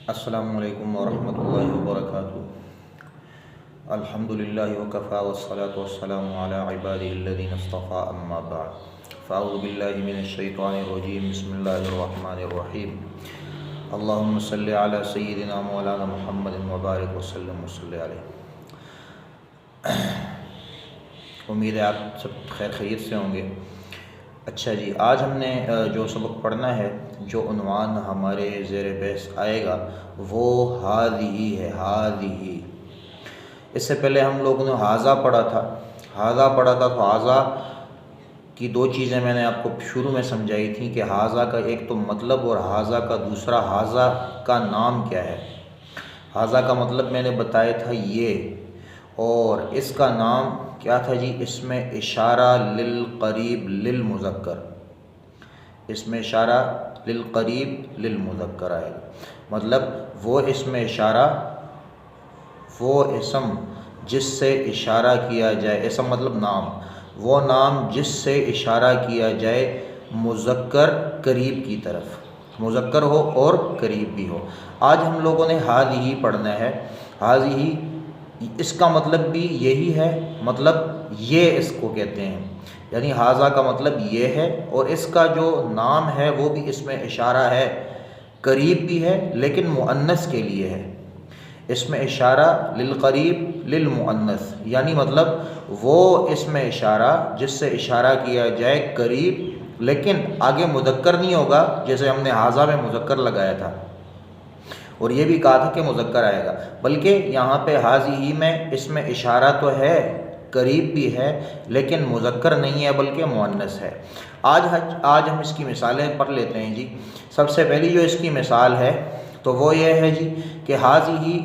السلام علیکم ورحمۃ اللہ وبرکاتہ۔ الحمدللہ وکفی والصلاة والسلام علی عبادہ الذین اصطفی، اما بعد فاعوذ باللہ من الشیطان الرجیم، بسم اللہ الرحمن الرحیم۔ اللہم صلی علی سیدنا مولانا محمد وبارک وسلم وصلی علیہ۔ امید ہے آپ سب خیر خیریت سے ہوں گے۔ اچھا جی، آج ہم نے جو سبق پڑھنا ہے، جو عنوان ہمارے زیر بحث آئے گا وہ ہذہ ہے، ہذہ۔ اس سے پہلے ہم لوگوں نے ھذا پڑھا تھا، تو ھذا کی دو چیزیں میں نے آپ کو شروع میں سمجھائی تھیں کہ ھذا کا ایک تو مطلب اور ھذا کا دوسرا، ھذا کا نام کیا ہے۔ ھذا کا مطلب میں نے بتایا تھا یہ، اور اس کا نام کیا تھا جی؟ اس میں اشارہ للقریب للمذکر، اس میں اشارہ للقریب للمذکر آئے گا۔ مطلب وہ اسم اشارہ، وہ اسم جس سے اشارہ کیا جائے، اسم مطلب نام، وہ نام جس سے اشارہ کیا جائے مذکر قریب کی طرف، مذکر ہو اور قریب بھی ہو۔ آج ہم لوگوں نے ھذہ پڑھنا ہے۔ ھذہ اس کا مطلب بھی یہی ہے، مطلب یہ اس کو کہتے ہیں، یعنی ھذا کا مطلب یہ ہے، اور اس کا جو نام ہے وہ بھی اس میں اشارہ ہے، قریب بھی ہے لیکن مؤنث کے لیے ہے۔ اس میں اشارہ للقریب للمؤنث، یعنی مطلب وہ اس میں اشارہ جس سے اشارہ کیا جائے قریب، لیکن آگے مذکر نہیں ہوگا، جیسے ہم نے ھذا میں مذکر لگایا تھا اور یہ بھی کہا تھا کہ مذکر آئے گا، بلکہ یہاں پہ ھذہ میں اس میں اشارہ تو ہے، قریب بھی ہے، لیکن مذکر نہیں ہے بلکہ مؤنث ہے۔ آج ہم اس کی مثالیں پڑھ لیتے ہیں جی۔ سب سے پہلی جو اس کی مثال ہے تو وہ یہ ہے جی کہ ھذہ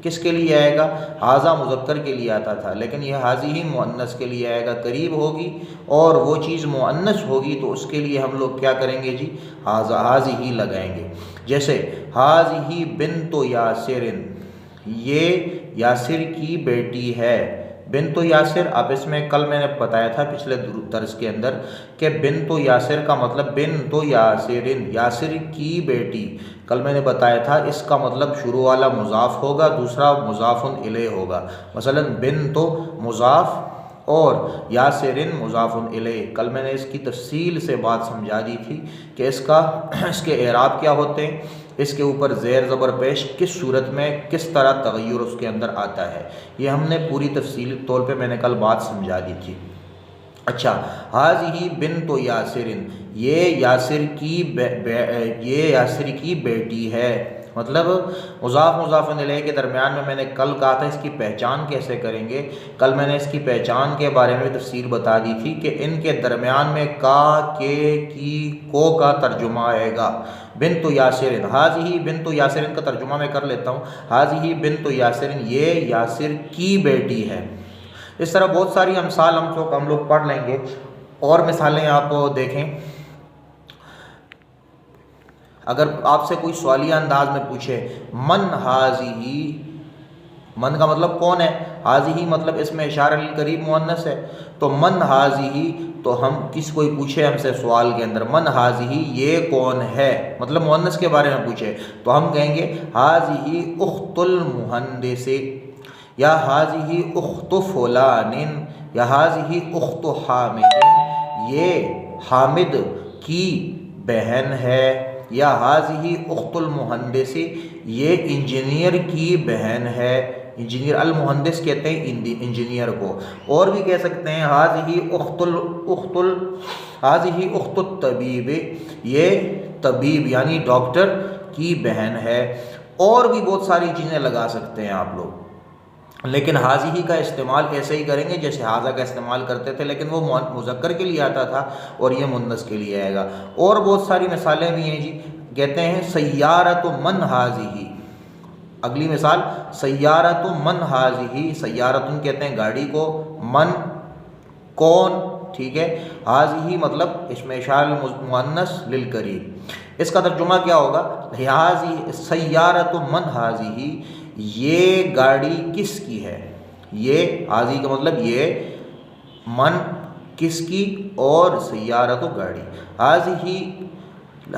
کس کے لیے آئے گا؟ ھذا مذکر کے لیے آتا تھا، لیکن یہ ھذہ مؤنث کے لیے آئے گا، قریب ہوگی اور وہ چیز مؤنث ہوگی تو اس کے لیے ہم لوگ کیا کریں گے جی؟ ھذہ لگائیں گے۔ جیسے ھذہ بنت یاسر، یہ یاسر کی بیٹی ہے۔ بنت یاسر، اب اس میں کل میں نے بتایا تھا پچھلے درس کے اندر کہ بنت یاسر کا مطلب بنت یاسر، یاسر کی بیٹی۔ کل میں نے بتایا تھا اس کا مطلب شروع والا مضاف ہوگا، دوسرا مضاف الیہ ہوگا، مثلا بنت مضاف اور یاسر مضاف الیہ۔ کل میں نے اس کی تفصیل سے بات سمجھا دی تھی کہ اس کے اعراب کیا ہوتے ہیں، اس کے اوپر زیر زبر پیش کس صورت میں کس طرح تغیر اس کے اندر آتا ہے، یہ ہم نے پوری تفصیلی طور پہ میں نے کل بات سمجھا دی تھی۔ اچھا، ھذہ بنت یاسر، یہ یاسر کی بیٹی ہے، مطلب مضاف الیہ کے درمیان میں نے کل کہا تھا اس کی پہچان کیسے کریں گے۔ کل میں نے اس کی پہچان کے بارے میں تفصیل بتا دی تھی کہ ان کے درمیان میں کا، کے، کی، کو کا ترجمہ آئے گا۔ بنت یاسر، ھذہ بنت یاسر کا ترجمہ میں کر لیتا ہوں۔ ھذہ بنت یاسر، یہ یاسر کی بیٹی ہے۔ اس طرح بہت ساری امثال ہم لوگ پڑھ لیں گے، اور مثالیں آپ دیکھیں۔ اگر آپ سے کوئی سوالیہ انداز میں پوچھے من ھذہ، من کا مطلب کون ہے، ھذہ مطلب اس میں اشارہ للقریب مؤنث ہے، تو من ھذہ، تو ہم کوئی پوچھے ہم سے سوال کے اندر من ھذہ، یہ کون ہے، مطلب مؤنث کے بارے میں پوچھے تو ہم کہیں گے ھذہ اخت المہندس، یا ھذہ اخت فلان، یا ھذہ اخت حامد، یہ حامد کی بہن ہے، یا ھذہ اخت المہندس، یہ انجینئر کی بہن ہے۔ انجینئر، المہندس کہتے ہیں انجینئر کو، اور بھی کہہ سکتے ہیں ھذہ اخت الطبیب، یہ طبیب یعنی ڈاکٹر کی بہن ہے، اور بھی بہت ساری چیزیں لگا سکتے ہیں آپ لوگ، لیکن ھذہ کا استعمال ایسے ہی کریں گے جیسے ھذا کا استعمال کرتے تھے، لیکن وہ مذکر کے لیے آتا تھا اور یہ مؤنث کے لیے آئے گا۔ اور بہت ساری مثالیں بھی ہیں جی، کہتے ہیں سیارۃ من ھذہ، اگلی مثال سیارۃ من ھذہ، سیارۃ کہتے ہیں گاڑی کو، من کون، ٹھیک ہے، ھذہ مطلب اس میں اشارہ مؤنث للقریب۔ اس کا ترجمہ کیا ہوگا؟ ھذہ سیارۃ من ھذہ، یہ گاڑی کس کی ہے، یہ ھذہ کا مطلب یہ من کس کی، اور سیارۃ گاڑی، ھذہ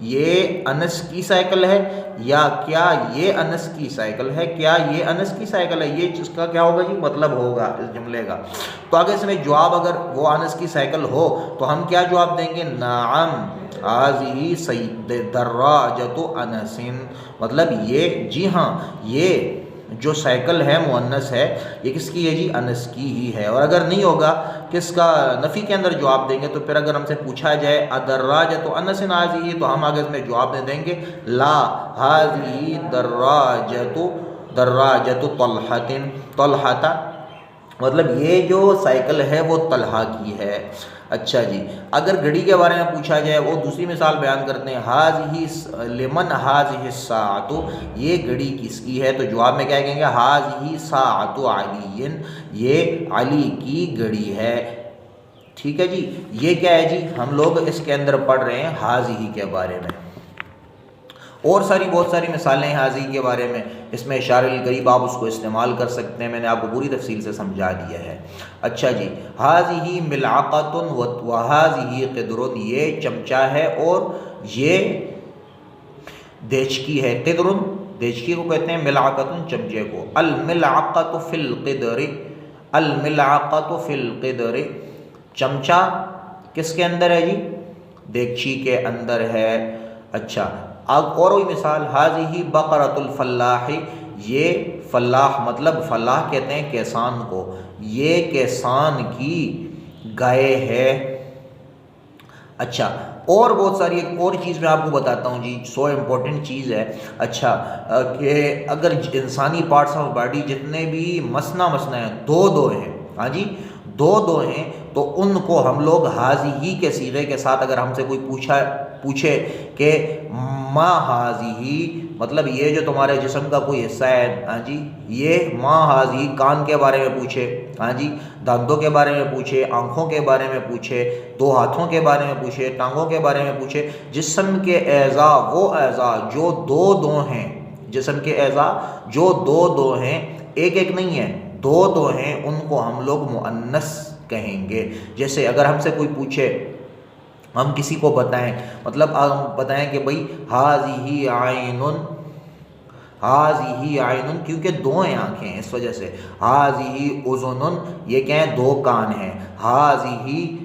یہ انس کی سائیکل ہے یا کیا یہ انس کی سائیکل ہے، کیا یہ انس کی سائیکل ہے، یہ اس کا کیا ہوگا جی مطلب ہوگا اس جملے کا۔ تو اگر اس میں جواب اگر وہ انس کی سائیکل ہو تو ہم کیا جواب دیں گے، نعم هذه دراجۃ انس، مطلب یہ جی ہاں یہ جو سائیکل ہے مؤنث ہے، یہ کس کی ہے جی، انس کی ہی ہے۔ اور اگر نہیں ہوگا کس کا نفی کے اندر جواب دیں گے، تو پھر اگر ہم سے پوچھا جائے ادراجۃ انس هذه، تو ہم آگے اس میں جواب دیں گے لا هذه دراجۃ طلحہ، مطلب یہ جو سائیکل ہے وہ طلحہ کی ہے۔ اچھا جی، اگر گھڑی کے بارے میں پوچھا جائے، وہ دوسری مثال بیان کرتے ہیں، هذه لمن هذه الساعۃ، یہ گھڑی کس کی ہے، تو جواب میں کیا کہیں گے، هذه ساعۃ علی، یہ علی کی گھڑی ہے۔ ٹھیک ہے جی، یہ کیا ہے جی، ہم لوگ اس کے اندر پڑھ رہے ہیں هذه کے بارے میں، اور بہت ساری مثالیں ہیں حاضی کے بارے میں، اس میں اشارہ القریب آپ اس کو استعمال کر سکتے ہیں، میں نے آپ کو پوری تفصیل سے سمجھا دیا ہے۔ اچھا جی، حاضی ملعقۃ و حاضی قدر، یہ چمچہ ہے اور یہ دیچکی ہے۔ قدر دیچکی کو کہتے ہیں، ملعقۃ چمچے کو۔ الملعقۃ فی القدر، الملعقۃ فی القدر، چمچہ کس کے اندر ہے جی، دیگچی کے اندر ہے۔ اچھا، اب اور وہی مثال، حاضی بقرۃ الفلاح، یہ فلاح مطلب فلاح کہتے ہیں کسان کو، یہ کسان کی گائے ہے۔ اچھا، اور بہت ساری ایک اور چیز میں آپ کو بتاتا ہوں جی، سو امپورٹنٹ چیز ہے۔ اچھا، کہ اگر انسانی پارٹس آف باڈی جتنے بھی مسنا ہیں، دو ہیں، ہاں جی دو ہیں، تو ان کو ہم لوگ حاضی کے صیغے کے ساتھ اگر ہم سے کوئی پوچھے کہ ما حاضی، مطلب یہ جو تمہارے جسم کا کوئی حصہ ہے، ہاں جی یہ ما حاضی، کان کے بارے میں پوچھے، ہاں جی دانتوں کے بارے میں پوچھے، آنکھوں کے بارے میں پوچھے، دو ہاتھوں کے بارے میں پوچھے، ٹانگوں کے بارے میں پوچھے، جسم کے اعضاء وہ اعضاء جو دو ہیں، جسم کے اعضاء جو دو ہیں، ایک نہیں ہے، دو ہیں، ان کو ہم لوگ مؤنث کہیں گے۔ جیسے اگر ہم سے کوئی پوچھے، ہم کسی کو بتائیں، مطلب ہم بتائیں کہ بھئی ہاذی عین، ہاذی عین، کیونکہ دو ہیں آنکھیں اس وجہ سے، ہاذی اذن، یہ کیا ہیں، دو کان ہیں، ہاذی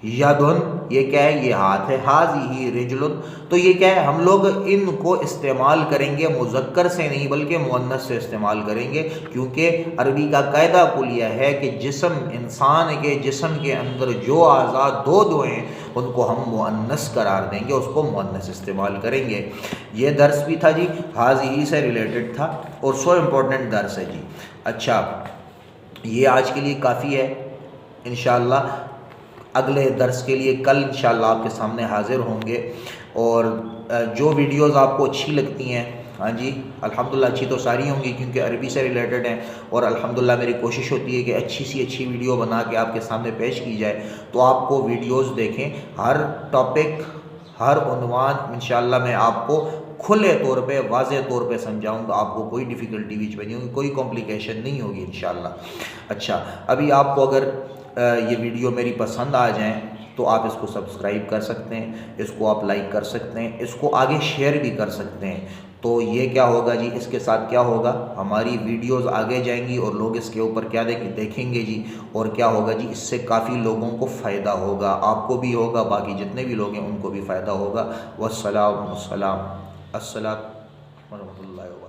یدن، یہ کیا ہے، یہ ہاتھ ہے، ہاذی رجل، تو یہ کیا ہے، ہم لوگ ان کو استعمال کریں گے مذکر سے نہیں بلکہ مؤنث سے استعمال کریں گے، کیونکہ عربی کا قاعدہ کلیہ ہے کہ انسان کے جسم کے اندر جو اعضاء دو ہیں ان کو ہم مؤنث قرار دیں گے، اس کو مؤنث استعمال کریں گے۔ یہ درس بھی تھا جی، ہاذی سے ریلیٹڈ تھا، اور سو امپورٹنٹ درس ہے جی۔ اچھا، یہ آج کے لیے کافی ہے، انشاءاللہ اگلے درس کے لیے کل انشاءاللہ آپ کے سامنے حاضر ہوں گے، اور جو ویڈیوز آپ کو اچھی لگتی ہیں، ہاں جی الحمدللہ اچھی تو ساری ہوں گی کیونکہ عربی سے ریلیٹڈ ہیں، اور الحمدللہ میری کوشش ہوتی ہے کہ اچھی سی اچھی ویڈیو بنا کے آپ کے سامنے پیش کی جائے، تو آپ کو ویڈیوز دیکھیں، ہر ٹاپک ہر عنوان انشاءاللہ میں آپ کو کھلے طور پہ واضح طور پہ سمجھاؤں گا، آپ کو کوئی ڈیفیکلٹی بیچ میں نہیں ہوگی، کوئی کمپلیکیشن نہیں ہوگی انشاءاللہ۔ اچھا، ابھی آپ کو اگر یہ ویڈیو میری پسند آ جائیں تو آپ اس کو سبسکرائب کر سکتے ہیں، اس کو آپ لائک کر سکتے ہیں، اس کو آگے شیئر بھی کر سکتے ہیں، تو یہ کیا ہوگا جی، اس کے ساتھ کیا ہوگا، ہماری ویڈیوز آگے جائیں گی اور لوگ اس کے اوپر کیا دیکھیں گے جی، اور کیا ہوگا جی، اس سے کافی لوگوں کو فائدہ ہوگا، آپ کو بھی ہوگا، باقی جتنے بھی لوگ ہیں ان کو بھی فائدہ ہوگا۔ والسلام، السلام ورحمۃ اللہ وبرکاتہ۔